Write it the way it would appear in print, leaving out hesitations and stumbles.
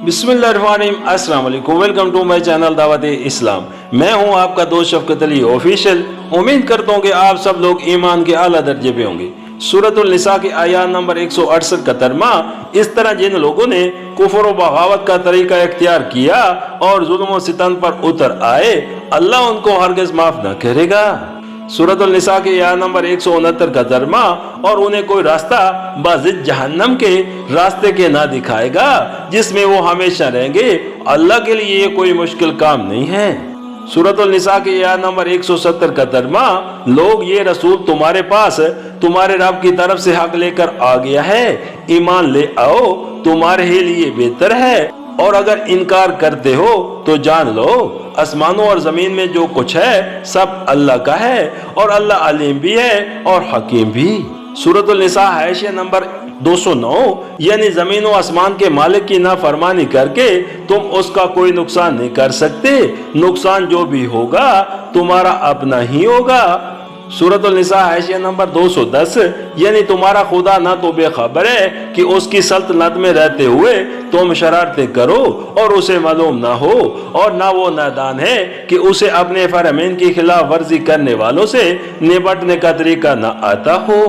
बिस्मिल्लाहिर्रहमानिर्रहीम, अस्सलाम वालेकुम। वेलकम टू माय चैनल दावत इस्लाम। मैं हूं आपका दोस्त शफकत अली ऑफिशियल। उम्मीद करता हूं कि आप सब लोग ईमान के आला दर्जे पे होंगे। सूरतुल निसा की आयत नंबर 168 का तर्जमा इस तरह, जिन लोगों ने कुफर व बगावत का तरीका इख्तियार किया और जुल्म व सितम पर उतर आए, अल्लाह उनको हरगिज माफ न करेगा। सूरतुल निसा के आयत नंबर 169 का तर्जमा, और उन्हें कोई रास्ता बाजिद जहन्नम के रास्ते के ना दिखाएगा जिसमें वो हमेशा रहेंगे। अल्लाह के लिए ये कोई मुश्किल काम नहीं है। सूरतुल निसा के आयत नंबर 170 का तर्जमा, लोग, ये रसूल तुम्हारे पास तुम्हारे रब की तरफ से हक लेकर आ गया है, ईमान ले आओ, तुम्हारे ही लिए बेहतर है। और अगर इनकार करते हो तो जान लो, आसमानों और जमीन में जो कुछ है सब अल्लाह का है, और अल्लाह अलीम भी है और हकीम भी। सूरतुल निसा हाशिया नंबर 209, यानी जमीन और आसमान के मालिक की नाफरमानी करके तुम उसका कोई नुकसान नहीं कर सकते। नुकसान जो भी होगा तुम्हारा अपना ही होगा। सूरतुल निसा हाशिया नंबर 210, यानी तुम्हारा खुदा ना तो बेखबर है कि उसकी सल्तनत में रहते हुए तुम शरारतें करो और उसे मालूम ना हो, और ना वो नादान है कि उसे अपने फरमान की खिलाफ वर्जी करने वालों से निपटने का तरीका ना आता हो।